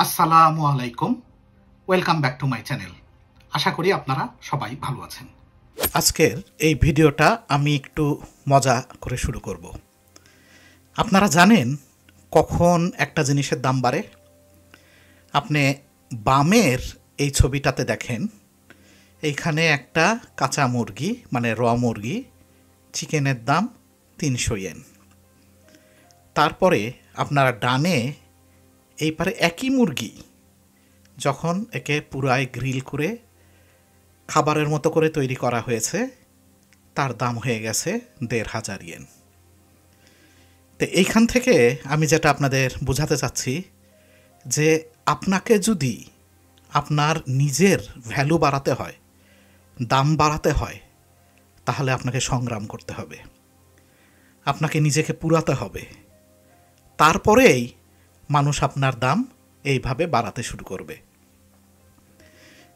আসসালামু আলাইকুম, welcome back to my channel. আশা করি আপনারা সবাই ভালো আছেন। আজকের এই ভিডিওটা আমি একটু মজা করে শুরু করব। আপনারা জানেন কখন একটা জিনিসের দাম বাড়ে? আপনি বামের এই ছবিটাতে দেখেন, এইখানে একটা কাঁচা মুরগি মানে র মুরগি, চিকেনের দাম 300 ইয়েন। তারপরে আপনারা ডানে এই পারে একই মুরগি যখন একে পুরাই গ্রিল করে খাবারের মতো করে তৈরি করা হয়েছে, তার দাম হয়ে গেছে 1500 ইয়েন। তো এইখান থেকে আমি যেটা আপনাদের বোঝাতে চাচ্ছি যে আপনাকে যদি আপনার নিজের ভ্যালু বাড়াতে হয়, দাম বাড়াতে হয়, তাহলে আপনাকে সংগ্রাম করতে হবে, আপনাকে নিজেকে পুরাতে হবে। তারপরেই মানুষ আপনার দাম এইভাবে বাড়াতে শুরু করবে।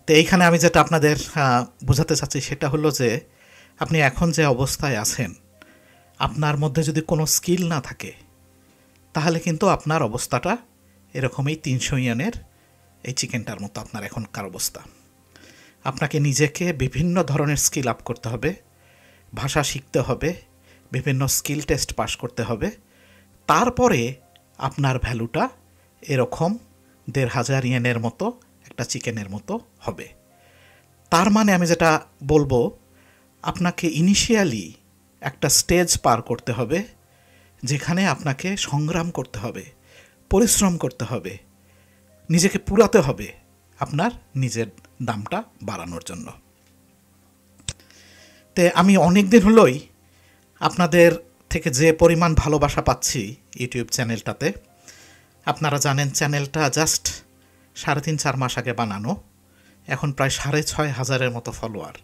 তো এইখানে আমি যেটা আপনাদের বোঝাতে চাচ্ছি সেটা হলো যে আপনি এখন যে অবস্থায় আছেন, আপনার মধ্যে যদি কোনো স্কিল না থাকে, তাহলে কিন্তু আপনার অবস্থাটা এরকমই 300 ইয়েনের এই চিকেনটার মতো আপনার এখনকার অবস্থা। আপনাকে নিজেকে বিভিন্ন ধরনের স্কিল আপ করতে হবে, ভাষা শিখতে হবে, বিভিন্ন স্কিল টেস্ট পাস করতে হবে। তারপরে আপনার ভ্যালুটা এরকম 1500 ইয়েনের মতো একটা চিকেনের মতো হবে। তার মানে আমি যেটা বলবো, আপনাকে ইনিশিয়ালি একটা স্টেজ পার করতে হবে যেখানে আপনাকে সংগ্রাম করতে হবে, পরিশ্রম করতে হবে, নিজেকে পুরাতে হবে আপনার নিজের দামটা বাড়ানোর জন্য। তে আমি অনেক দিন হলোই আপনাদের থেকে যে পরিমাণ ভালোবাসা পাচ্ছি ইউটিউব চ্যানেলটাতে। আপনারা জানেন চ্যানেলটা জাস্ট 3.5-4 মাস আগে বানানো, এখন প্রায় 6500-এর মতো ফলোয়ার।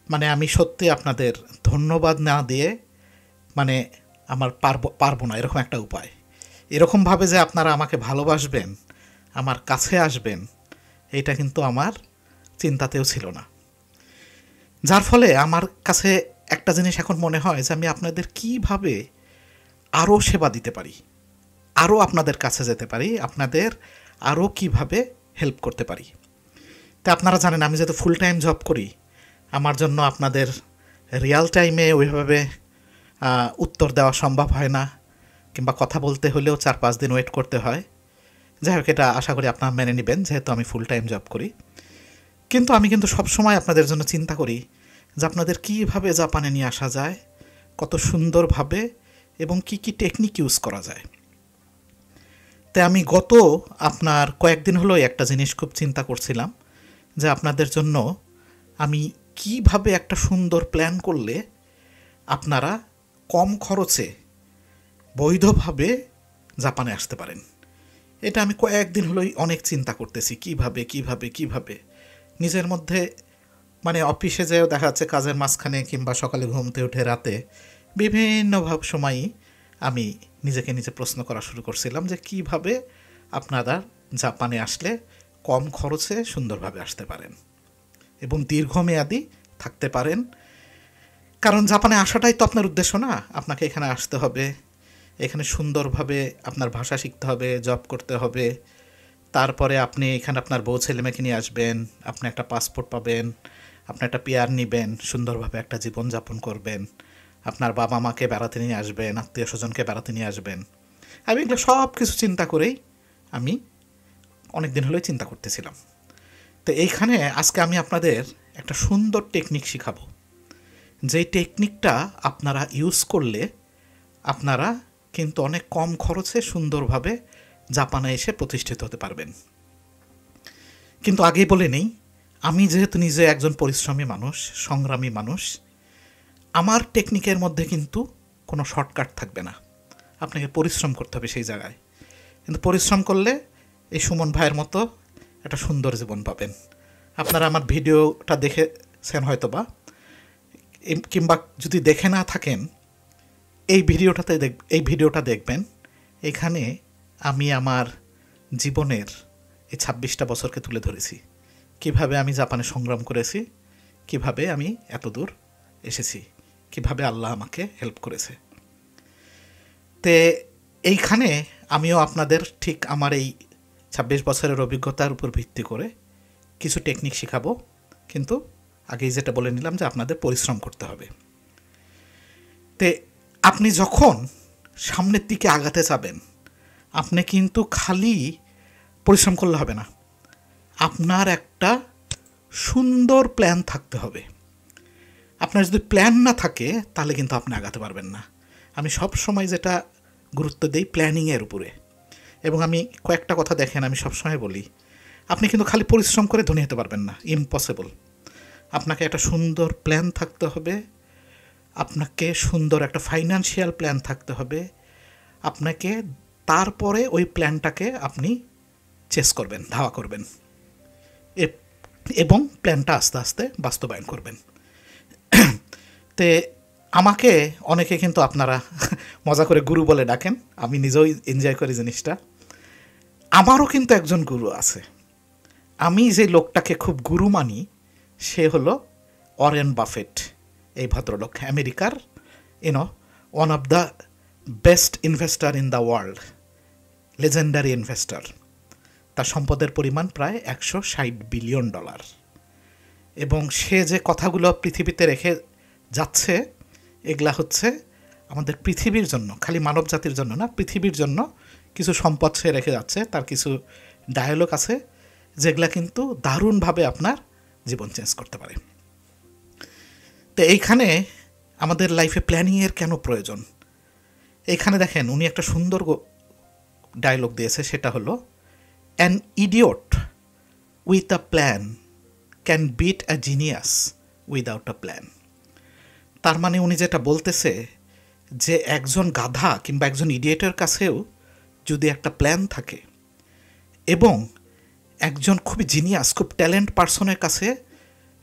মানে আমি সত্যি আপনাদের ধন্যবাদ না দিয়ে মানে আমার পারবো না, এরকম একটা উপায়। এরকমভাবে যে আপনারা আমাকে ভালোবাসবেন, আমার কাছে আসবেন, এইটা কিন্তু আমার চিন্তাতেও ছিল না। যার ফলে আমার কাছে একটা জিনিস এখন মনে হয় যে আমি আপনাদের কিভাবে আরও সেবা দিতে পারি, আরও আপনাদের কাছে যেতে পারি, আপনাদের আরও কিভাবে হেল্প করতে পারি। তা আপনারা জানেন আমি যেহেতু ফুল টাইম জব করি, আমার জন্য আপনাদের রিয়াল টাইমে ওইভাবে উত্তর দেওয়া সম্ভব হয় না, কিংবা কথা বলতে হলেও 4-5 দিন ওয়েট করতে হয়। যাই হোক, এটা আশা করি আপনারা মেনে নেবেন যেহেতু আমি ফুল টাইম জব করি। কিন্তু আমি কিন্তু সবসময় আপনাদের জন্য চিন্তা করি যে আপনাদের কীভাবে জাপানে নিয়ে আসা যায়, কত সুন্দরভাবে এবং কি কি টেকনিক ইউজ করা যায়। তাই আমি গত আপনার কয়েকদিন হলো একটা জিনিস খুব চিন্তা করছিলাম যে আপনাদের জন্য আমি কিভাবে একটা সুন্দর প্ল্যান করলে আপনারা কম খরচে বৈধভাবে জাপানে আসতে পারেন। এটা আমি কয়েকদিন হলোই অনেক চিন্তা করতেছি, কিভাবে নিজের মধ্যে মানে অফিসে যেও দেখা যাচ্ছে কাজের মাঝখানে কিংবা সকালে ঘুমতে উঠে রাতে বিভিন্ন সময়ই আমি নিজে প্রশ্ন করা শুরু করছিলাম যে কিভাবে আপনারা জাপানে আসলে কম খরচে সুন্দরভাবে আসতে পারেন এবং দীর্ঘমেয়াদী থাকতে পারেন। কারণ জাপানে আসাটাই তো আপনার উদ্দেশ্য না, আপনাকে এখানে আসতে হবে, এখানে সুন্দরভাবে আপনার ভাষা শিখতে হবে, জব করতে হবে, তারপরে আপনি এখানে আপনার বউ ছেলেমেয়েকে নিয়ে আসবেন, আপনি একটা পাসপোর্ট পাবেন, আপনি একটা পিআর নেবেন, সুন্দরভাবে একটা জীবনযাপন করবেন, আপনার বাবা মাকে বেড়াতে নিয়ে আসবেন, আত্মীয় স্বজনকে বেড়াতে নিয়ে আসবেন। আমি এগুলো সব কিছু চিন্তা করেই আমি অনেক দিন হলেই চিন্তা করতেছিলাম। তো এইখানে আজকে আমি আপনাদের একটা সুন্দর টেকনিক শিখাবো, যেই টেকনিকটা আপনারা ইউজ করলে আপনারা কিন্তু অনেক কম খরচে সুন্দরভাবে জাপানে এসে প্রতিষ্ঠিত হতে পারবেন। কিন্তু আগেই বলে নেই, আমি যেহেতু নিজে একজন পরিশ্রমী মানুষ, সংগ্রামী মানুষ, আমার টেকনিকের মধ্যে কিন্তু কোনো শর্টকাট থাকবে না, আপনাকে পরিশ্রম করতে হবে সেই জায়গায়। কিন্তু পরিশ্রম করলে এই সুমন ভাইয়ের মতো একটা সুন্দর জীবন পাবেন। আপনারা আমার ভিডিওটা দেখেছেন হয়তো বা, কিংবা যদি দেখে না থাকেন এই ভিডিওটা দেখবেন। এখানে আমি আমার জীবনের এই 26টা বছরকে তুলে ধরেছি, কিভাবে আমি জাপানে সংগ্রাম করেছি, কিভাবে আমি এত দূর এসেছি, কিভাবে আল্লাহ আমাকে হেল্প করেছে। তে এইখানে আমিও আপনাদের ঠিক আমার এই 26 বছরের অভিজ্ঞতার উপর ভিত্তি করে কিছু টেকনিক শেখাবো, কিন্তু আগেই যেটা বলে নিলাম যে আপনাদের পরিশ্রম করতে হবে। তে আপনি যখন সামনের দিকে আগাতে যাবেন, আপনি কিন্তু খালি পরিশ্রম করলে হবে না, আপনার একটা সুন্দর প্ল্যান থাকতে হবে। আপনার যদি প্ল্যান না থাকে তাহলে কিন্তু আপনি আগাতে পারবেন না। আমি সব সময় যেটা গুরুত্ব দিই প্ল্যানিংয়ের উপরে, এবং আমি কয়েকটা কথা দেখেন, আমি সবসময় বলি আপনি কিন্তু খালি পরিশ্রম করে ধনী হতে পারবেন না, ইম্পসিবল। আপনাকে একটা সুন্দর প্ল্যান থাকতে হবে, আপনাকে সুন্দর একটা ফাইন্যান্সিয়াল প্ল্যান থাকতে হবে, আপনাকে তারপরে ওই প্ল্যানটাকে আপনি চেস করবেন, ধাওয়া করবেন, এবং প্ল্যানটা আস্তে আস্তে বাস্তবায়ন করবেন। তে আমাকে অনেকে কিন্তু আপনারা মজা করে গুরু বলে ডাকেন, আমি নিজেও এনজয় করি জিনিসটা। আমারও কিন্তু একজন গুরু আছে। আমি যে লোকটাকে খুব গুরু মানি সে হলো ওয়ারেন বাফেট। এই ভদ্রলোক আমেরিকার one of the best investor in the world, legendary investor. তার সম্পদের পরিমাণ প্রায় $160 বিলিয়ন। এবং সে যে কথাগুলো পৃথিবীতে রেখে যাচ্ছে এগুলা হচ্ছে আমাদের পৃথিবীর জন্য, খালি মানব জাতির জন্য না, পৃথিবীর জন্য কিছু সম্পদ সে রেখে যাচ্ছে। তার কিছু ডায়ালগ আছে যেগুলা কিন্তু দারুণভাবে আপনার জীবন চেঞ্জ করতে পারে। তো এইখানে আমাদের লাইফে প্ল্যানিংয়ের কেন প্রয়োজন, এইখানে দেখেন উনি একটা সুন্দর ডায়লগ দিয়েছে, সেটা হলো an idiot with a plan can bit a genius without a plan. তার মানে উনি যেটা বলতেছে যে একজন গাধা কিংবা একজন ইডিয়েটের কাছেও যদি একটা প্ল্যান থাকে, এবং একজন খুবই জিনিয়াস, খুব ট্যালেন্ট পার্সনের কাছে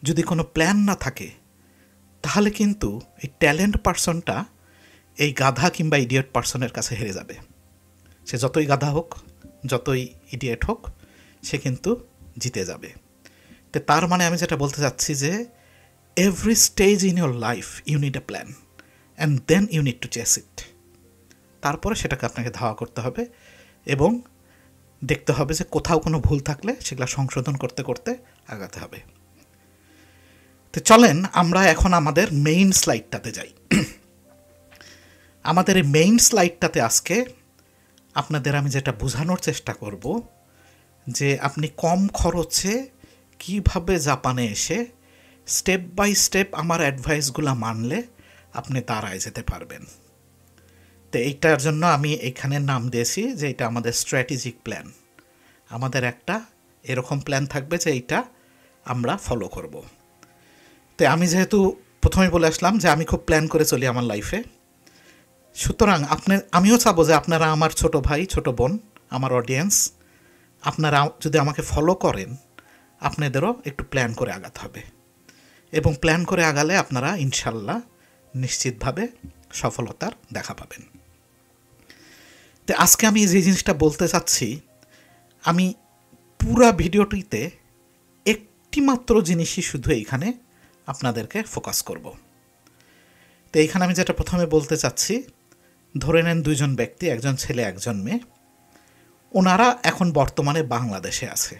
যদি কোনো প্ল্যান না থাকে, তাহলে কিন্তু এই ট্যালেন্ট পার্সনটা এই গাধা কিংবা ইডিয়েট পার্সনের কাছে হেরে যাবে। সে যতই গাধা হোক, যতই ইডিয়েট হোক, সে কিন্তু জিতে যাবে। তো তার মানে আমি যেটা বলতে চাচ্ছি যে every stage in your life you need a plan and then you need to chase it. তারপরে সেটাকে আপনাকে ধাওয়া করতে হবে এবং দেখতে হবে যে কোথাও কোনো ভুল থাকলে সেগুলো সংশোধন করতে করতে আগাতে হবে। তো চলেন আমরা এখন আমাদের মেইন স্লাইডটাতে যাই। আমাদের এই মেইন স্লাইডটাতে আজকে আপনাদের আমি যেটা বোঝানোর চেষ্টা করব যে আপনি কম খরচে কিভাবে জাপানে এসে স্টেপ বাই স্টেপ আমার অ্যাডভাইসগুলো মানলে আপনি দাঁড়ায় যেতে পারবেন। তো এইটার জন্য আমি এখানে নাম দিয়েছি যে এটা আমাদের স্ট্র্যাটেজিক প্ল্যান। আমাদের একটা এরকম প্ল্যান থাকবে যে এইটা আমরা ফলো করব। তো আমি যেহেতু প্রথমেই বলে আসলাম যে আমি খুব প্ল্যান করে চলি আমার লাইফে, সুতরাং আমিও চাবো যে আপনারা আমার ছোট ভাই ছোট বোন, আমার অডিয়েন্স, আপনারা যদি আমাকে ফলো করেন আপনাদেরও একটু প্ল্যান করে আগাতে হবে, এবং প্ল্যান করে আগালে আপনারা ইনশাল্লাহ নিশ্চিতভাবে সফলতার দেখা পাবেন। তো আজকে আমি যে জিনিসটা বলতে চাচ্ছি, আমি পুরা ভিডিওটিতে একটি মাত্র জিনিসই শুধু এইখানে আপনাদেরকে ফোকাস করব। তো এইখানে আমি যেটা প্রথমে বলতে চাচ্ছি, ধরে নেন দুইজন ব্যক্তি, একজন ছেলে একজন মেয়ে, ওনারা এখন বর্তমানে বাংলাদেশে আছে।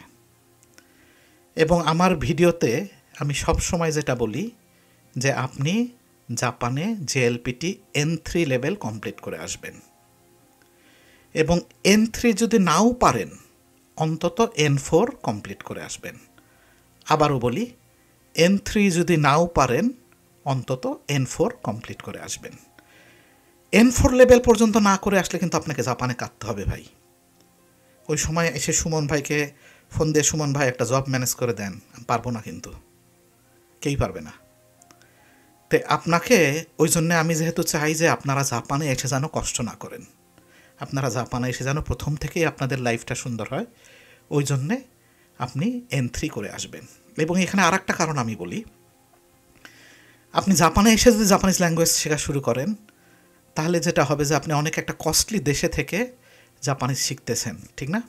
এবং আমার ভিডিওতে আমি সব সময় যেটা বলি যে আপনি জাপানে JLPT N3 লেভেল কমপ্লিট করে আসবেন, এবং N3 যদি নাও পারেন অন্তত N4 কমপ্লিট করে আসবেন। আবারও বলি, N3 যদি নাও পারেন অন্তত N4 কমপ্লিট করে আসবেন। N4 লেভেল পর্যন্ত না করে আসলে কিন্তু আপনাকে জাপানে কাটতে হবে ভাই। ওই সময় এসে সুমন ভাইকে ফোন দিয়ে সুমন ভাই একটা জব ম্যানেজ করে দেন, পারবো না, কিন্তু কেউই পারবে না। তো আপনাকে ওই জন্য আমি যেহেতু চাই যে আপনারা জাপানে এসে যেন কষ্ট না করেন, আপনারা জাপানে এসে যেন প্রথম থেকেই আপনাদের লাইফটা সুন্দর হয়, ওই জন্যে আপনি N3 করে আসবেন। এবং এখানে আর একটা কারণ আমি বলি, আপনি জাপানে এসে যদি জাপানিজ ল্যাঙ্গুয়েজ শেখা শুরু করেন তাহলে যেটা হবে যে আপনি অনেক একটা কস্টলি দেশে থেকে জাপানিজ শিখতেছেন, ঠিক না?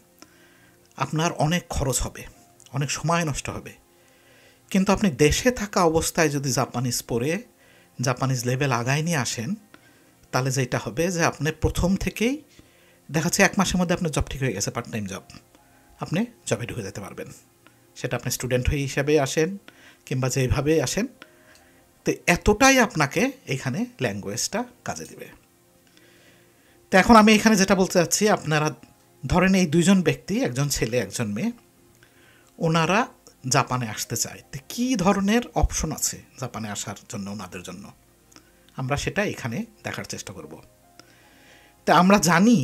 আপনার অনেক খরচ হবে, অনেক সময় নষ্ট হবে। কিন্তু আপনি দেশে থাকা অবস্থায় যদি জাপানিজ পড়ে জাপানিজ লেভেল আগায় নিয়ে আসেন, তাহলে যেটা হবে যে আপনি প্রথম থেকেই দেখাচ্ছে 1 মাসের মধ্যে আপনার জব ঠিক হয়ে গেছে, পার্ট টাইম জব, আপনি জবে ঢুকে যেতে পারবেন। সেটা আপনি স্টুডেন্ট হয়ে হিসাবে আসেন কিংবা যেভাবে আসেন, তো এতটাই আপনাকে এখানে ল্যাঙ্গুয়েজটা কাজে দিবে। তো এখন আমি এখানে যেটা বলতে চাচ্ছি, আপনারা ধরেন এই দুইজন ব্যক্তি, একজন ছেলে একজন মেয়ে, ওনারা জাপানে আসতে চায়। তো কী ধরনের অপশন আছে জাপানে আসার জন্য ওনাদের জন্য, আমরা সেটা এখানে দেখার চেষ্টা করব। তা আমরা জানি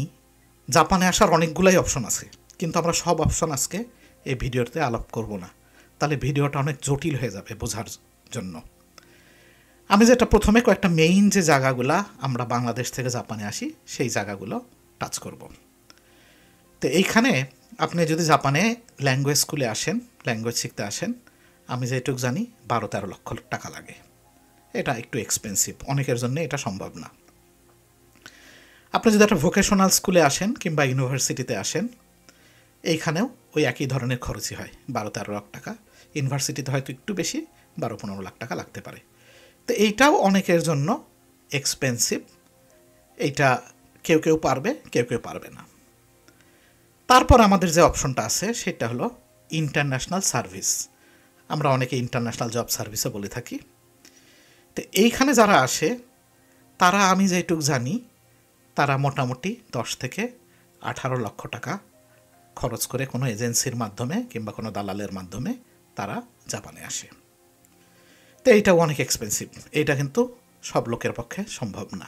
জাপানে আসার অনেকগুলাই অপশন আছে, কিন্তু আমরা সব অপশন আজকে এই ভিডিওতে আলাপ করব না, তাহলে ভিডিওটা অনেক জটিল হয়ে যাবে বোঝার জন্য। আমি যেটা প্রথমে কয়েকটা মেইন যে জায়গাগুলো আমরা বাংলাদেশ থেকে জাপানে আসি সেই জায়গাগুলো টাচ করব। তো এইখানে আপনি যদি জাপানে ল্যাঙ্গুয়েজ স্কুলে আসেন, ল্যাঙ্গুয়েজ শিখতে আসেন, আমি যেটুকু জানি 12-13 লক্ষ টাকা লাগে। এটা একটু এক্সপেন্সিভ, অনেকের জন্য এটা সম্ভব না। আপনি যদি একটা ভোকেশনাল স্কুলে আসেন কিংবা ইউনিভার্সিটিতে আসেন, এইখানেও ওই একই ধরনের খরচই হয়, 12-13 লাখ টাকা। ইউনিভার্সিটিতে হয়তো একটু বেশি, 12-15 লাখ টাকা লাগতে পারে। তো এইটাও অনেকের জন্য এক্সপেন্সিভ, এইটা কেউ কেউ পারবে, কেউ কেউ পারবে না। তারপর আমাদের যে অপশনটা আছে সেটা হলো ইন্টারন্যাশনাল সার্ভিস, আমরা অনেকে ইন্টারন্যাশনাল জব সার্ভিসও বলে থাকি। তো এইখানে যারা আসে তারা, আমি যেটুকু জানি, তারা মোটামুটি 10 থেকে 18 লক্ষ টাকা খরচ করে কোনো এজেন্সির মাধ্যমে কিংবা কোনো দালালের মাধ্যমে তারা জাপানে আসে। তো এইটাও অনেক এক্সপেন্সিভ, এইটা কিন্তু সব লোকের পক্ষে সম্ভব না।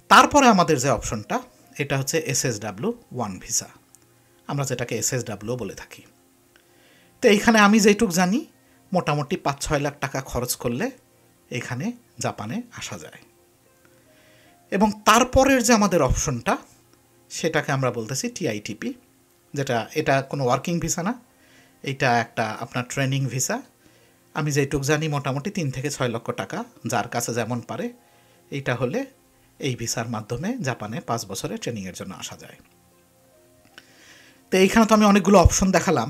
তারপরে আমাদের যে অপশনটা, এটা হচ্ছে SSW-1 ভিসা, আমরা যেটাকে SSW বলে থাকি। তো এইখানে আমি যেটুকু জানি মোটামুটি 5-6 লাখ টাকা খরচ করলে এখানে জাপানে আসা যায়। এবং তারপরের যে আমাদের অপশনটা, সেটাকে আমরা বলতেছি TITP, যেটা এটা কোনো ওয়ার্কিং ভিসা না, এটা একটা আপনার ট্রেনিং ভিসা। আমি যেটুকু জানি মোটামুটি 3 থেকে 6 লক্ষ টাকা, যার কাছে যেমন পারে, এইটা হলে এই ভিসার মাধ্যমে জাপানে 5 বছরের ট্রেনিংয়ের জন্য আসা যায়। তো এইখানে তো আমি অনেকগুলো অপশন দেখালাম,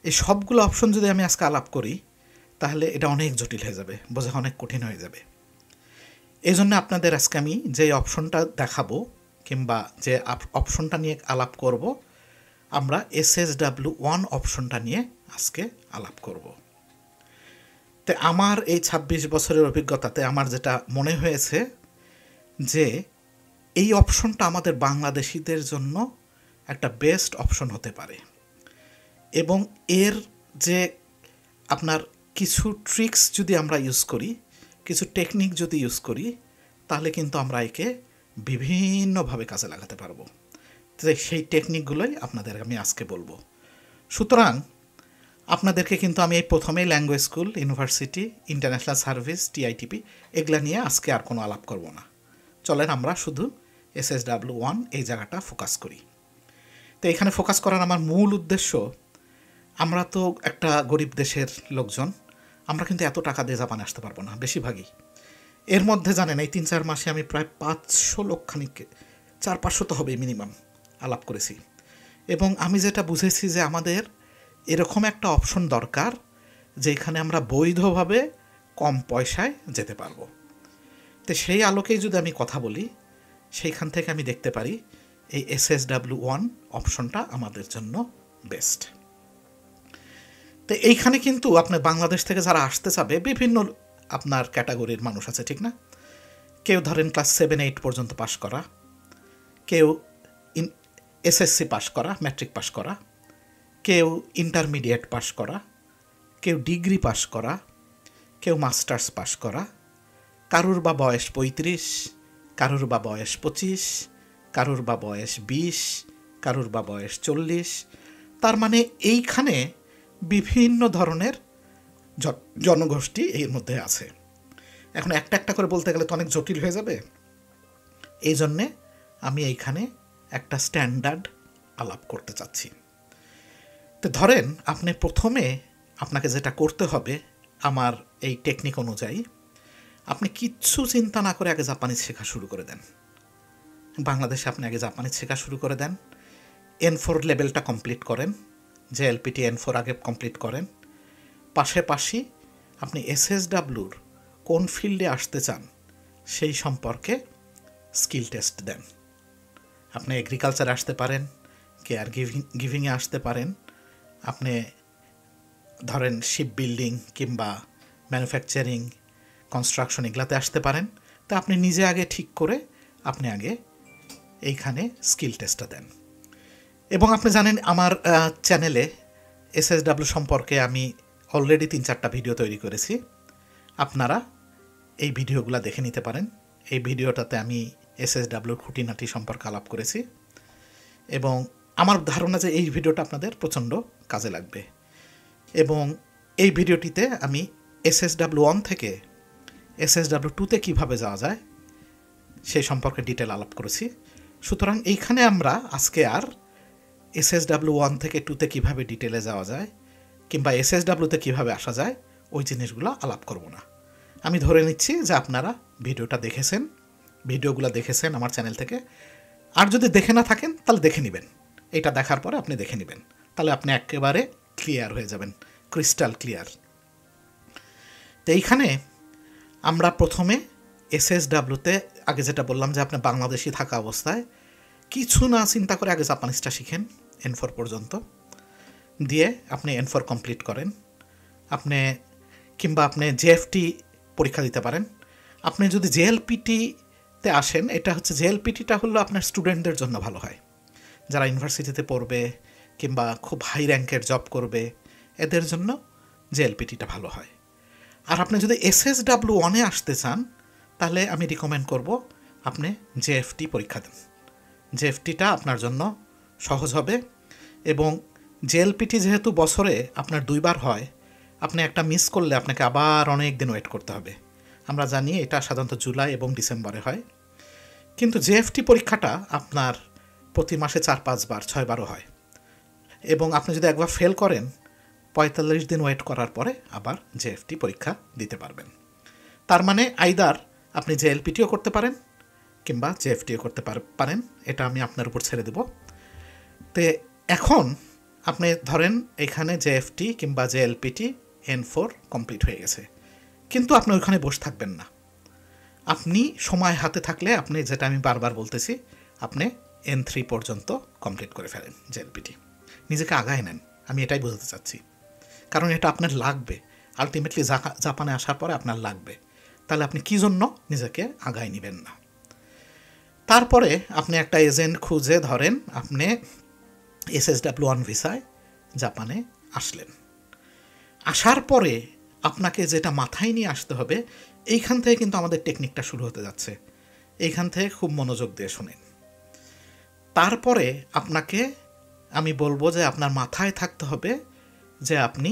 এই সবগুলো অপশন যদি আমি আজকে আলাপ করি তাহলে এটা অনেক জটিল হয়ে যাবে, বোঝা অনেক কঠিন হয়ে যাবে। এই জন্য আপনাদের আজকে আমি যে অপশনটা দেখাবো কিংবা যে অপশনটা নিয়ে আলাপ করব, আমরা SSW-1 অপশনটা নিয়ে আজকে আলাপ করব। তো আমার এই 26 বছরের অভিজ্ঞতাতে আমার যেটা মনে হয়েছে যে এই অপশনটা আমাদের বাংলাদেশিদের জন্য একটা বেস্ট অপশন হতে পারে। এবং এর যে আপনার কিছু ট্রিক্স যদি আমরা ইউজ করি, কিছু টেকনিক যদি ইউজ করি, তাহলে কিন্তু আমরা একে বিভিন্নভাবে কাজে লাগাতে পারবো। তো সেই টেকনিকগুলোই আপনাদের আমি আজকে বলবো। সুতরাং আপনাদেরকে কিন্তু আমি এই প্রথমেই language school, university, international service, TITP এগুলা নিয়ে আজকে আর কোনো আলাপ করব না। চলেন আমরা শুধু SSW-1 এই জায়গাটা ফোকাস করি। তো এখানে ফোকাস করার আমার মূল উদ্দেশ্য, আমরা তো একটা গরিব দেশের লোকজন, আমরা কিন্তু এত টাকা দিয়ে জাপানে আসতে পারবো না বেশিরভাগই। এর মধ্যে জানেন এই 3-4 মাসে আমি প্রায় 500 লোকখানিক, 400-500 তো হবে মিনিমাম, আলাপ করেছি। এবং আমি যেটা বুঝেছি যে আমাদের এরকম একটা অপশন দরকার যেখানে আমরা বৈধভাবে কম পয়সায় যেতে পারবো। তো সেই আলোকেই যদি আমি কথা বলি, সেইখান থেকে আমি দেখতে পারি এই SSW-1 অপশনটা আমাদের জন্য বেস্ট। তো এইখানে কিন্তু আপনার বাংলাদেশ থেকে যারা আসতে চাবে, বিভিন্ন আপনার ক্যাটাগরির মানুষ আছে, ঠিক না? কেউ ধরেন ক্লাস 7-8 পর্যন্ত পাশ করা, কেউ SSC পাশ করা, ম্যাট্রিক পাশ করা, কেউ ইন্টারমিডিয়েট পাশ করা, কেউ ডিগ্রি পাশ করা, কেউ মাস্টার্স পাশ করা, কারুর বা বয়স 35, কারুর বা বয়স 25, কারুর বা বয়স 20, কারুর বা বয়স 40। তার মানে এইখানে বিভিন্ন ধরনের জনগোষ্ঠী এর মধ্যে আছে। এখন একটা একটা করে বলতে গেলে তো অনেক জটিল হয়ে যাবে, এই জন্যে আমি এইখানে একটা স্ট্যান্ডার্ড আলাপ করতে চাচ্ছি। তো ধরেন আপনি প্রথমে আপনাকে যেটা করতে হবে আমার এই টেকনিক অনুযায়ী, আপনি কিচ্ছু চিন্তা না করে আগে জাপানিজ শেখা শুরু করে দেন। বাংলাদেশে আপনি আগে জাপানিজ শেখা শুরু করে দেন, N4 লেভেলটা কমপ্লিট করেন, যে LPT N4 আগে কমপ্লিট করেন। পাশাপাশি আপনি SSWর কোন ফিল্ডে আসতে চান সেই সম্পর্কে স্কিল টেস্ট দেন। আপনি এগ্রিকালচারে আসতে পারেন, কেয়ার গিভিংয়ে আসতে পারেন, আপনি ধরেন শিপ বিল্ডিং কিংবা ম্যানুফ্যাকচারিং, কনস্ট্রাকশন এগুলাতে আসতে পারেন। তা আপনি নিজে আগে ঠিক করে আপনি আগে এইখানে স্কিল টেস্টটা দেন। এবং আপনি জানেন আমার চ্যানেলে SSW সম্পর্কে আমি অলরেডি 3-4টা ভিডিও তৈরি করেছি, আপনারা এই ভিডিওগুলো দেখে নিতে পারেন। এই ভিডিওটাতে আমি SSWর খুঁটিনাটি সম্পর্কে আলাপ করেছি এবং আমার ধারণা যে এই ভিডিওটা আপনাদের প্রচণ্ড কাজে লাগবে। এবং এই ভিডিওটিতে আমি SSW1 থেকে SSW2তে কীভাবে যাওয়া যায় সেই সম্পর্কে ডিটেল আলাপ করেছি। সুতরাং এইখানে আমরা আজকে আর SSW1 থেকে 2তে কীভাবে ডিটেলে যাওয়া যায় কিংবা SSWতে কীভাবে আসা যায় ওই জিনিসগুলো আলাপ করব না। আমি ধরে নিচ্ছি যে আপনারা ভিডিওগুলো দেখেছেন আমার চ্যানেল থেকে। আর যদি দেখে না থাকেন তাহলে দেখে নেবেন, এটা দেখার পরে আপনি দেখে নেবেন, তাহলে আপনি একেবারে ক্লিয়ার হয়ে যাবেন, ক্রিস্টাল ক্লিয়ার। তো এইখানে আমরা প্রথমে SSWতে আগে যেটা বললাম যে আপনি বাংলাদেশি থাকা অবস্থায় কিছু না চিন্তা করে আগে জাপানিজটা শিখেন N4 পর্যন্ত, দিয়ে আপনি N4 কমপ্লিট করেন। কিংবা আপনি JFT পরীক্ষা দিতে পারেন। আপনি যদি JLPTতে আসেন, এটা হচ্ছে JLPTটা হলো আপনার স্টুডেন্টদের জন্য ভালো হয়, যারা ইউনিভার্সিটিতে পড়বে কিংবা খুব হাই র্যাঙ্কের জব করবে, এদের জন্য JLPTটা ভালো হয়। আর আপনি যদি SSW1-এ আসতে চান তাহলে আমি রিকমেন্ড করব আপনি JFT পরীক্ষা দেন। JFTটা আপনার জন্য সহজ হবে। এবং JLPT যেহেতু বছরে আপনার 2বার হয়, আপনি একটা মিস করলে আপনাকে আবার অনেক দিন ওয়েট করতে হবে। আমরা জানি এটা সাধারণত জুলাই এবং ডিসেম্বরে হয়, কিন্তু JFT পরীক্ষাটা আপনার প্রতি মাসে 4-5 বার 6 বারও হয়। এবং আপনি যদি একবার ফেল করেন 45 দিন ওয়েট করার পরে আবার JFT পরীক্ষা দিতে পারবেন। তার মানে আইদার আপনি JLPTও করতে পারেন কিংবা JFTও করতে পারেন, এটা আমি আপনার উপর ছেড়ে দেব। তো এখন আপনি ধরেন এখানে JFT কিংবা JLPT N4 কমপ্লিট হয়ে গেছে, কিন্তু আপনি ওইখানে বসে থাকবেন না। আপনি সময় হাতে থাকলে আপনি, যেটা আমি বারবার বলতেছি, আপনি N3 পর্যন্ত কমপ্লিট করে ফেলেন JLPT, নিজেকে আগায় নেন। আমি এটাই বোঝাতে চাচ্ছি, কারণ এটা আপনার লাগবে, আলটিমেটলি জাপানে আসার পরে আপনার লাগবে। তাহলে আপনি কী জন্য নিজেকে আগায় নেবেন না? তারপরে আপনি একটা এজেন্ট খুঁজে ধরেন আপনি SSW1 ভিসায় জাপানে আসলেন। আসার পরে আপনাকে যেটা মাথায় নিয়ে আসতে হবে, এইখান থেকে কিন্তু আমাদের টেকনিকটা শুরু হতে যাচ্ছে। এইখান থেকে খুব মনোযোগ দিয়ে শোনেন। তারপরে আপনাকে আমি বলবো যে আপনার মাথায় থাকতে হবে যে আপনি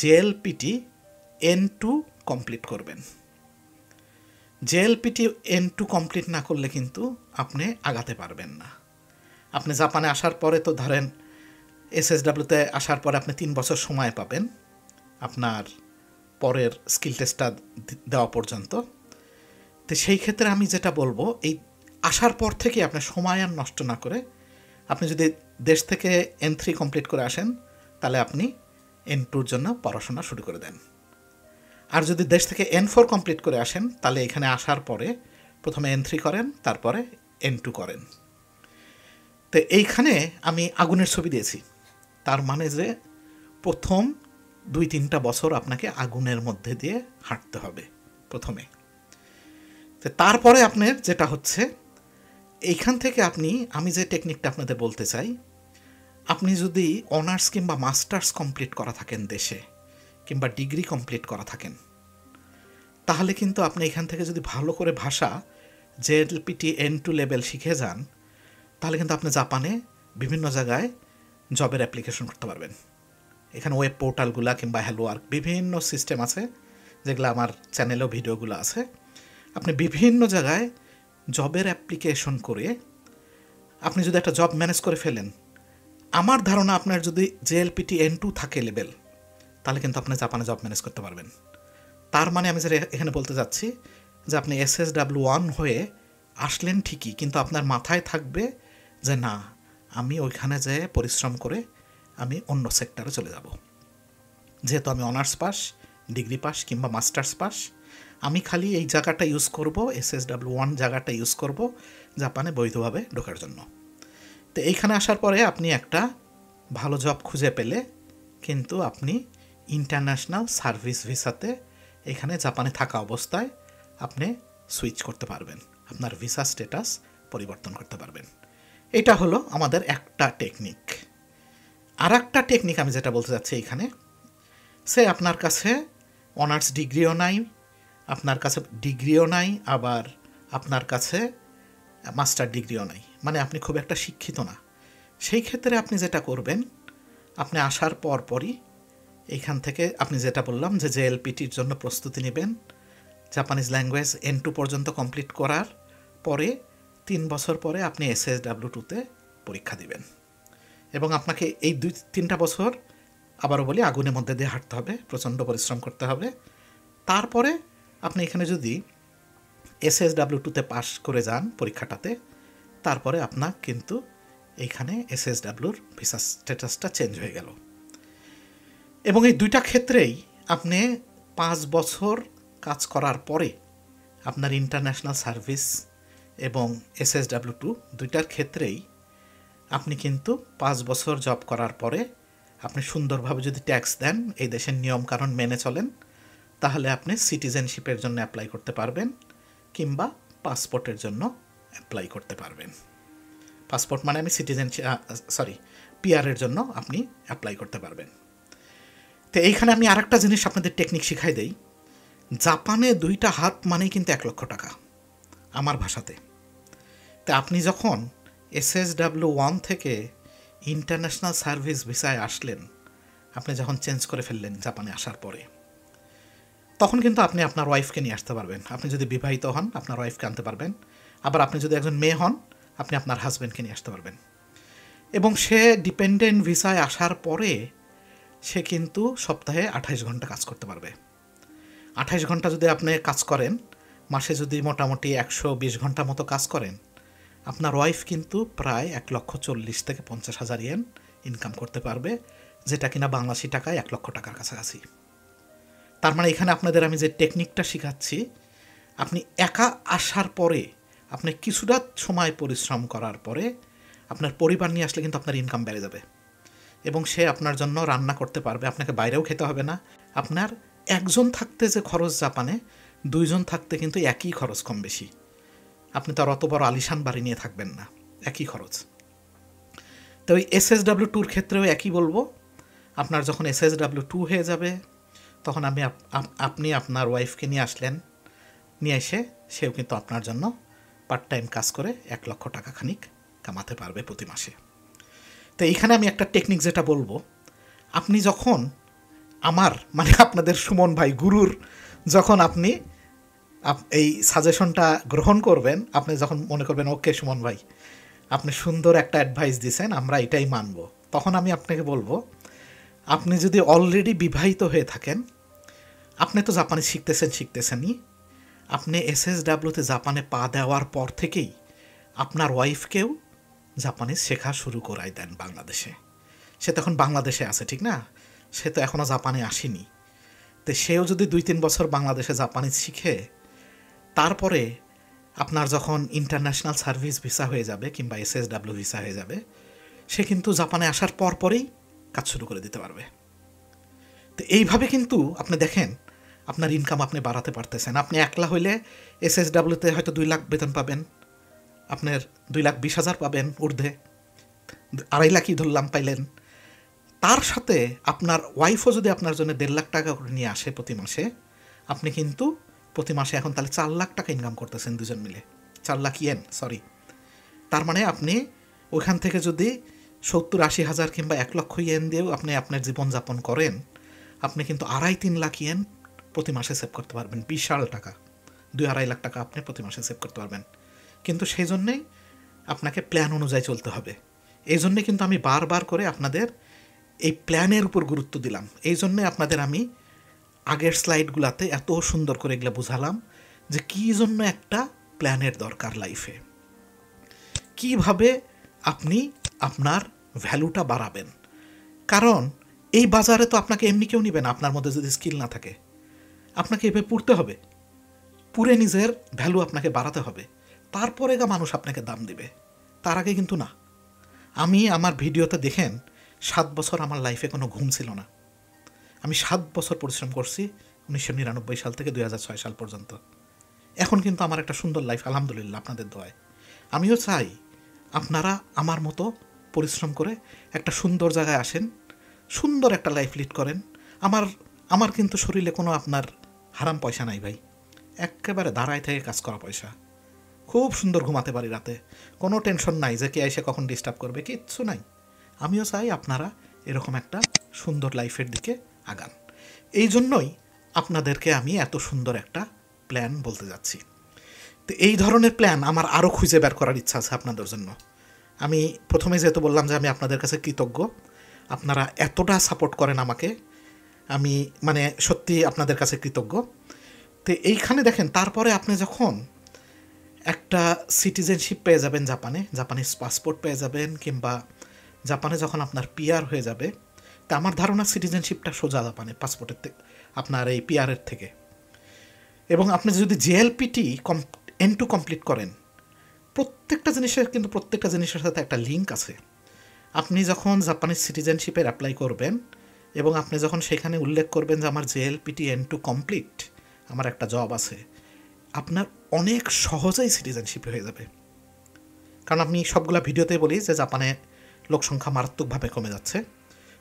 JLPT N2 কমপ্লিট করবেন। JLPT N2 কমপ্লিট না করলে কিন্তু আপনি আগাতে পারবেন না। আপনি জাপানে আসার পরে তো ধরেন SSWতে আসার পরে আপনি 3 বছর সময় পাবেন আপনার পরের স্কিল টেস্টটা দেওয়া পর্যন্ত। তো সেই ক্ষেত্রে আমি যেটা বলবো, এই আসার পর থেকে আপনি সময় আর নষ্ট না করে, আপনি যদি দেশ থেকে N3 কমপ্লিট করে আসেন তাহলে আপনি N2-র জন্য পড়াশোনা শুরু করে দেন। আর যদি দেশ থেকে N4 কমপ্লিট করে আসেন তাহলে এখানে আসার পরে প্রথমে N3 করেন, তারপরে N2 করেন। তো এইখানে আমি আগুনের ছবি দিয়েছি, তার মানে যে প্রথম 2-3টা বছর আপনাকে আগুনের মধ্যে দিয়ে হাঁটতে হবে প্রথমে। তো তারপরে আপনার যেটা হচ্ছে, এইখান থেকে আমি যে টেকনিকটা আপনাদের বলতে চাই, আপনি যদি অনার্স কিংবা মাস্টার্স কমপ্লিট করা থাকেন দেশে, কিংবা ডিগ্রি কমপ্লিট করা থাকেন, তাহলে কিন্তু আপনি এখান থেকে যদি ভালো করে ভাষা JLPT N2 লেভেল শিখে যান, তাহলে কিন্তু আপনি জাপানে বিভিন্ন জায়গায় জবের অ্যাপ্লিকেশন করতে পারবেন। এখানে ওয়েব পোর্টালগুলা কিংবা হ্যালো ওয়ার্ক বিভিন্ন সিস্টেম আছে, যেগুলো আমার চ্যানেলেও ভিডিওগুলো আছে। আপনি বিভিন্ন জায়গায় জবের অ্যাপ্লিকেশন করে আপনি যদি একটা জব ম্যানেজ করে ফেলেন, আমার ধারণা আপনার যদি JLPT N2 থাকে লেভেল, তাহলে কিন্তু আপনি জাপানে জব ম্যানেজ করতে পারবেন। তার মানে আমি যেটা এখানে বলতে চাচ্ছি যে আপনি SSW1 হয়ে আসলেন ঠিকই, কিন্তু আপনার মাথায় থাকবে যে না, আমি ওইখানে যেয়ে পরিশ্রম করে আমি অন্য সেক্টরে চলে যাব। যেহেতু আমি অনার্স পাস, ডিগ্রি পাস কিংবা মাস্টার্স পাস, আমি খালি এই জায়গাটা ইউজ করব, SSW1 জায়গাটা ইউজ করব জাপানে বৈধভাবে ঢোকার জন্য। তো এইখানে আসার পরে আপনি একটা ভালো জব খুঁজে পেলে কিন্তু আপনি ইন্টারন্যাশনাল সার্ভিস ভিসাতে এখানে জাপানে থাকা অবস্থায় আপনি সুইচ করতে পারবেন, আপনার ভিসা স্ট্যাটাস পরিবর্তন করতে পারবেন। এটা হলো আমাদের একটা টেকনিক। আর একটা টেকনিক আমি যেটা বলতে চাচ্ছি এইখানে, সে আপনার কাছে অনার্স ডিগ্রিও নাই, আপনার কাছে ডিগ্রিও নাই, আবার আপনার কাছে মাস্টার ডিগ্রিও নাই, মানে আপনি খুব একটা শিক্ষিত না। সেই ক্ষেত্রে আপনি যেটা করবেন, আপনি আসার পরই এইখান থেকে আপনি যেটা বললাম যে জেএলপিটির জন্য প্রস্তুতি নেবেন, জাপানিজ ল্যাঙ্গুয়েজ N2 পর্যন্ত কমপ্লিট করার পরে 3 বছর পরে আপনি SSW2-তে পরীক্ষা দিবেন। এবং আপনাকে এই 2-3টা বছর আবারও বলি আগুনের মধ্যে দিয়ে হাঁটতে হবে, প্রচণ্ড পরিশ্রম করতে হবে। তারপরে আপনি এখানে যদি SSW2-তে পাস করে যান পরীক্ষাটাতে, তারপরে আপনার কিন্তু এইখানে SSW-র ভিসা স্ট্যাটাসটা চেঞ্জ হয়ে গেল। এবং এই দুইটা ক্ষেত্রেই আপনি 5 বছর কাজ করার পরে আপনার ইন্টারন্যাশনাল সার্ভিস এবং SSW2 দুইটার ক্ষেত্রেই আপনি কিন্তু 5 বছর জব করার পরে আপনি সুন্দরভাবে যদি ট্যাক্স দেন, এই দেশের নিয়মকানুন মেনে চলেন, তাহলে আপনি সিটিজেনশিপের জন্য অ্যাপ্লাই করতে পারবেন কিংবা পাসপোর্টের জন্য অ্যাপ্লাই করতে পারবেন। পাসপোর্ট মানে আমি পিআরের জন্য আপনি অ্যাপ্লাই করতে পারবেন। তো এইখানে আমি আরেকটা জিনিস আপনাদের টেকনিক শিখাই দেই। জাপানে 2টা হাত মানেই কিন্তু 1 লক্ষ টাকা আমার ভাষাতে। তা আপনি যখন SSW1 থেকে ইন্টারন্যাশনাল সার্ভিস ভিসায় আসলেন, আপনি যখন চেঞ্জ করে ফেললেন জাপানে আসার পরে, তখন কিন্তু আপনি আপনার ওয়াইফকে নিয়ে আসতে পারবেন। আপনি যদি বিবাহিত হন আপনার ওয়াইফকে আনতে পারবেন, আবার আপনি যদি একজন মেয়ে হন আপনি আপনার হাজব্যান্ডকে নিয়ে আসতে পারবেন। এবং সে ডিপেন্ডেন্ট ভিসায় আসার পরে সে কিন্তু সপ্তাহে 28 ঘন্টা কাজ করতে পারবে। 28 ঘন্টা যদি আপনি কাজ করেন, মাসে যদি মোটামুটি 120 ঘন্টা মতো কাজ করেন, আপনার ওয়াইফ কিন্তু প্রায় 1,40,000 থেকে 50,000 ইয়েন ইনকাম করতে পারবে, যেটা কিনা বাংলাদেশি টাকায় 1 লক্ষ টাকার কাছাকাছি। তার মানে এখানে আপনাদের আমি যে টেকনিকটা শেখাচ্ছি, আপনি একা আসার পরে আপনি কিছুটা সময় পরিশ্রম করার পরে আপনার পরিবার নিয়ে আসলে কিন্তু আপনার ইনকাম বেড়ে যাবে এবং সে আপনার জন্য রান্না করতে পারবে, আপনাকে বাইরেও খেতে হবে না। আপনার একজন থাকতে যে খরচ জাপানে, 2 জন থাকতে কিন্তু একই খরচ, কম বেশি। আপনি তো আর অত বড় আলিশান বাড়ি নিয়ে থাকবেন না, একই খরচ। তো ওই SSW2-র ক্ষেত্রেও একই বলবো। আপনার যখন SSW2 হয়ে যাবে তখন আপনি আপনার ওয়াইফকে নিয়ে আসলেন, নিয়ে এসে সেও কিন্তু আপনার জন্য পার্ট টাইম কাজ করে 1 লক্ষ টাকা খানিক কামাতে পারবে প্রতি মাসে। তো এইখানে আমি একটা টেকনিক যেটা বলবো, আপনি যখন আমার মানে আপনাদের সুমন ভাই গুরুর যখন আপনি এই সাজেশনটা গ্রহণ করবেন, আপনি যখন মনে করবেন ওকে সুমন ভাই আপনি সুন্দর একটা অ্যাডভাইস দিয়েছেন, আমরা এটাই মানব, তখন আমি আপনাকে বলবো, আপনি যদি অলরেডি বিবাহিত হয়ে থাকেন, আপনি তো জাপানি শিখতেছেনই, আপনি SSW-তে জাপানে পা দেওয়ার পর থেকেই আপনার ওয়াইফকেও জাপানিজ শেখা শুরু করাই দেন বাংলাদেশে। সে তখন বাংলাদেশে আছে, ঠিক না? সে তো এখনও জাপানে আসেনি। তো সেও যদি 2-3 বছর বাংলাদেশে জাপানিজ শিখে, তারপরে আপনার যখন ইন্টারন্যাশনাল সার্ভিস ভিসা হয়ে যাবে কিংবা SSW ভিসা হয়ে যাবে, সে কিন্তু জাপানে আসার পরেই কাজ শুরু করে দিতে পারবে। তো এইভাবে কিন্তু আপনি দেখেন আপনার ইনকাম আপনি বাড়াতে পারতেছেন। আপনি একলা হইলে SSW-তে হয়তো 2 লাখ বেতন পাবেন, আপনার 2,20,000 পাবেন ঊর্ধ্বে, 2.5 লাখই ধরলাম পাইলেন। তার সাথে আপনার ওয়াইফও যদি আপনার জন্য 1.5 লাখ টাকা করে নিয়ে আসে প্রতি মাসে, আপনি কিন্তু প্রতি মাসে এখন তাহলে 4 লাখ টাকা ইনকাম করতেছেন দুজন মিলে, 4 লাখ ইয়েন, তার মানে আপনি ওইখান থেকে যদি 70-80 হাজার কিংবা 1 লক্ষ ইয়েন দিয়েও আপনি আপনার জীবনযাপন করেন, আপনি কিন্তু 2.5-3 লাখ ইয়েন প্রতি মাসে সেভ করতে পারবেন। বিশাল টাকা, 2-2.5 লাখ টাকা আপনি প্রতি মাসে সেভ করতে পারবেন। কিন্তু সেই জন্যেই আপনাকে প্ল্যান অনুযায়ী চলতে হবে। এই জন্যে কিন্তু আমি বারবার করে আপনাদের এই প্ল্যানের উপর গুরুত্ব দিলাম। এই জন্যে আপনাদের আমি আগের স্লাইডগুলোতে এত সুন্দর করে এগুলো বুঝালাম যে কী জন্য একটা প্ল্যানের দরকার লাইফে, কিভাবে আপনি আপনার ভ্যালুটা বাড়াবেন। কারণ এই বাজারে তো আপনাকে এমনি কেউ নিবে না, আপনার মধ্যে যদি স্কিল না থাকে। আপনাকে এভাবে পড়তে হবে, পুরে নিজের ভ্যালু আপনাকে বাড়াতে হবে, তারপরে মানুষ আপনাকে দাম দিবে, তার আগে কিন্তু না। আমি আমার ভিডিওতে দেখেন 7 বছর আমার লাইফে কোনো ঘুম ছিল না। আমি 7 বছর পরিশ্রম করছি 1999 সাল থেকে 2006 সাল পর্যন্ত। এখন কিন্তু আমার একটা সুন্দর লাইফ, আলহামদুলিল্লাহ, আপনাদের দোয়ায়। আমিও চাই আপনারা আমার মতো পরিশ্রম করে একটা সুন্দর জায়গায় আসেন, সুন্দর একটা লাইফ লিড করেন। আমার কিন্তু শরীরে কোনো আপনার হারাম পয়সা নাই ভাই, একেবারে দাঁড়ায় থেকে কাজ করা পয়সা। খুব সুন্দর ঘুমাতে পারি রাতে, কোনো টেনশন নাই যে কে এসে কখন ডিস্টার্ব করবে, কিচ্ছু নাই। আমিও চাই আপনারা এরকম একটা সুন্দর লাইফের দিকে আগান। এই জন্যই আপনাদেরকে আমি এত সুন্দর একটা প্ল্যান বলতে যাচ্ছি। তো এই ধরনের প্ল্যান আমার আরও খুঁজে বের করার ইচ্ছা আছে আপনাদের জন্য। আমি প্রথমে যেহেতু বললাম যে আমি আপনাদের কাছে কৃতজ্ঞ, আপনারা এতটা সাপোর্ট করেন আমাকে, আমি মানে সত্যি আপনাদের কাছে কৃতজ্ঞ। তো এইখানে দেখেন, তারপরে আপনি যখন একটা সিটিজেনশিপ পেয়ে যাবেন, জাপানিজ পাসপোর্ট পেয়ে যাবেন, কিংবা জাপানে যখন আপনার পিআর হয়ে যাবে, তা আমার ধারণা সিটিজেনশিপটা সোজা জাপানে পাসপোর্টের থেকে, আপনার এই পিআরের থেকে। এবং আপনি যদি জেএলপিটি N2 কমপ্লিট করেন, প্রত্যেকটা জিনিসের সাথে একটা লিঙ্ক আছে। আপনি যখন জাপানিজ সিটিজেনশিপের অ্যাপ্লাই করবেন এবং আপনি যখন সেখানে উল্লেখ করবেন যে আমার জেএলপিটি N2 কমপ্লিট, আমার একটা জব আছে, আপনার অনেক সহজেই সিটিজেনশিপ হয়ে যাবে। কারণ আমি সবগুলা ভিডিওতে বলি যে জাপানে লোক সংখ্যা মারাত্মকভাবে কমে যাচ্ছে,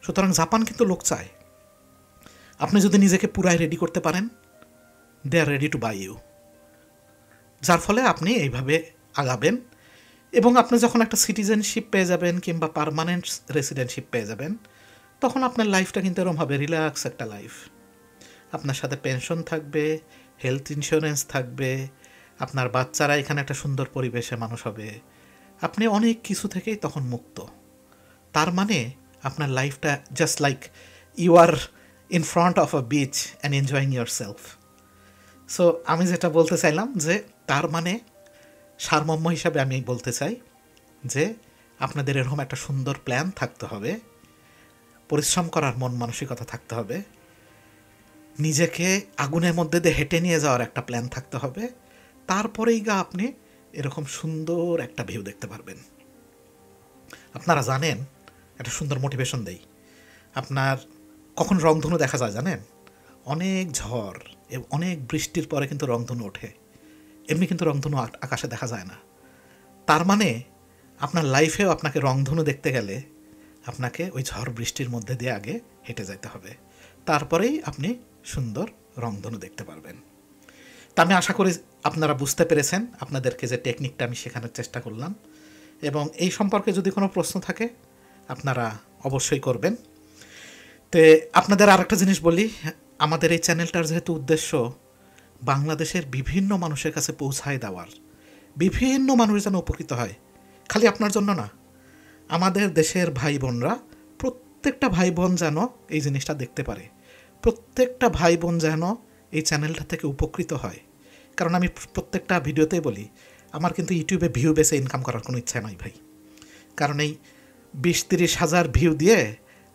সুতরাং জাপান কিন্তু লোক চায়। আপনি যদি নিজেকে পুরাই রেডি করতে পারেন, দে আর রেডি টু বাই ইউ। যার ফলে আপনি এইভাবে আগাবেন এবং আপনি যখন একটা সিটিজেনশিপ পেয়ে যাবেন কিংবা পার্মানেন্ট রেসিডেন্টশিপ পেয়ে যাবেন, তখন আপনার লাইফটা কিন্তু এরকম হবে রিল্যাক্স একটা লাইফ। আপনার সাথে পেনশন থাকবে, হেলথ ইন্স্যুরেন্স থাকবে, আপনার বাচ্চারা এখানে একটা সুন্দর পরিবেশে মানুষ হবে, আপনি অনেক কিছু থেকেই তখন মুক্ত। তার মানে আপনার লাইফটা just like you are in front of a beach and enjoying yourself. So আমি যেটা বলতে চাইলাম যে তার মানে সারমর্ম হিসাবে আমি বলতে চাই যে আপনাদের এরকম একটা সুন্দর প্ল্যান থাকতে হবে, পরিশ্রম করার মন মানসিকতা থাকতে হবে, নিজেকে আগুনের মধ্যে দিয়ে হেঁটে নিয়ে যাওয়ার একটা প্ল্যান থাকতে হবে। তারপরেই আপনি এরকম সুন্দর একটা ভিউ দেখতে পারবেন। আপনারা জানেন, একটা সুন্দর মোটিভেশন দেই, আপনার কখন রংধনু দেখা যায় জানেন? অনেক ঝড় এবং অনেক বৃষ্টির পরে কিন্তু রংধনু ওঠে, এমনি কিন্তু রংধনু আকাশে দেখা যায় না। তার মানে আপনার লাইফেও আপনাকে রংধনু দেখতে গেলে আপনাকে ওই ঝড় বৃষ্টির মধ্যে দিয়ে আগে হেঁটে যেতে হবে, তারপরেই আপনি সুন্দর রংধনু দেখতে পারবেন। তা আমি আশা করি আপনারা বুঝতে পেরেছেন আপনাদেরকে যে টেকনিকটা আমি শেখানোর চেষ্টা করলাম। এবং এই সম্পর্কে যদি কোনো প্রশ্ন থাকে আপনারা অবশ্যই করবেন। তো আপনাদের আরেকটা জিনিস বলি, আমাদের এই চ্যানেলটার যেহেতু উদ্দেশ্য বাংলাদেশের বিভিন্ন মানুষের কাছে পৌঁছায় দেওয়ার, বিভিন্ন মানুষ যেন উপকৃত হয়, খালি আপনার জন্য না, আমাদের দেশের ভাই বোনরা, প্রত্যেকটা ভাই বোন যেন এই জিনিসটা দেখতে পারে, প্রত্যেকটা ভাই বোন যেন এই চ্যানেলটা থেকে উপকৃত হয়। কারণ আমি প্রত্যেকটা ভিডিওতেই বলি, আমার কিন্তু ইউটিউবে ভিউ বেসে ইনকাম করার কোনো ইচ্ছা নয় ভাই। কারণ এই 20-30 হাজার ভিউ দিয়ে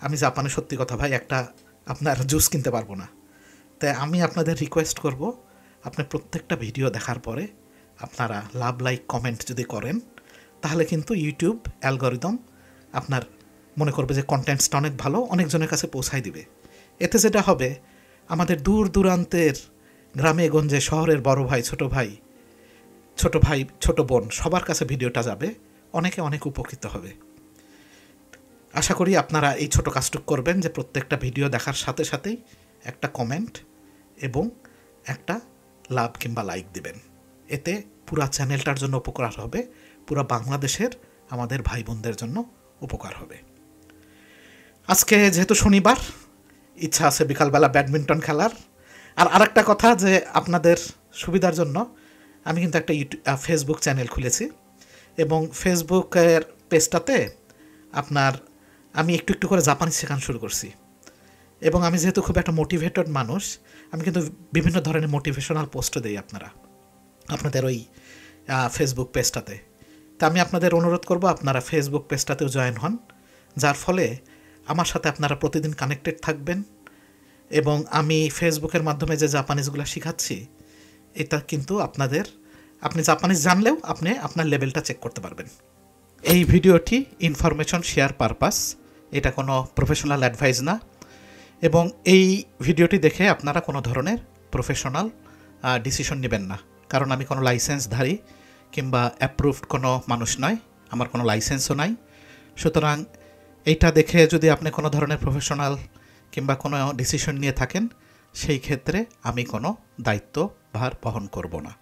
আমি জাপানে সত্যি কথা ভাই একটা আপনার জুস কিনতে পারবো না। তাই আমি আপনাদের রিকোয়েস্ট করব, আপনি প্রত্যেকটা ভিডিও দেখার পরে আপনারা লাভ, লাইক, কমেন্ট যদি করেন, তাহলে কিন্তু ইউটিউব অ্যালগরিদম আপনার মনে করবে যে কন্টেন্টসটা অনেক ভালো, অনেকজনের কাছে পৌঁছায় দিবে। এতে যেটা হবে, আমাদের দূর দূরান্তের গ্রামে গঞ্জে, শহরের বড় ভাই, ছোট বোন, সবার কাছে ভিডিওটা যাবে, অনেকে অনেক উপকৃত হবে। আশা করি আপনারা এই ছোট কাজটুকু করবেন যে প্রত্যেকটা ভিডিও দেখার সাথে সাথেই একটা কমেন্ট এবং একটা লাভ কিংবা লাইক দিবেন। এতে পুরা চ্যানেলটার জন্য উপকার হবে, পুরা বাংলাদেশের আমাদের ভাই বোনদের জন্য উপকার হবে। আজকে যেহেতু শনিবার, ইচ্ছা আছে বিকালবেলা ব্যাডমিন্টন খেলার। আর আরেকটা কথা, যে আপনাদের সুবিধার জন্য আমি কিন্তু একটা ফেসবুক চ্যানেল খুলেছি এবং ফেসবুকের পেজটাতে আমি একটু একটু করে জাপানিজ শেখানো শুরু করছি। এবং আমি যেহেতু খুব একটা মোটিভেটেড মানুষ, আমি কিন্তু বিভিন্ন ধরনের মোটিভেশনাল পোস্ট দিই আপনাদের ওই ফেসবুক পেজটাতে। তা আমি আপনাদের অনুরোধ করব আপনারা ফেসবুক পেজটাতেও জয়েন হন, যার ফলে আমার সাথে আপনারা প্রতিদিন কানেক্টেড থাকবেন। এবং আমি ফেসবুকের মাধ্যমে যে জাপানিজগুলো শেখাচ্ছি, এটা কিন্তু আপনি জাপানিজ জানলেও আপনি আপনার লেভেলটা চেক করতে পারবেন। এই ভিডিওটি ইনফরমেশন শেয়ার পারপাস, এটা কোনো প্রফেশনাল অ্যাডভাইস না, এবং এই ভিডিওটি দেখে আপনারা কোনো ধরনের প্রফেশনাল ডিসিশন নেবেন না, কারণ আমি কোনো লাইসেন্সধারী কিংবা অ্যাপ্রুভড কোনো মানুষ নয়, আমার কোনো লাইসেন্সও নাই। সুতরাং এইটা দেখে যদি আপনি কোনো ধরনের প্রফেশনাল কিংবা কোনো ডিসিশন নিয়ে থাকেন, সেই ক্ষেত্রে আমি কোনো দায়িত্বভার বহন করব না।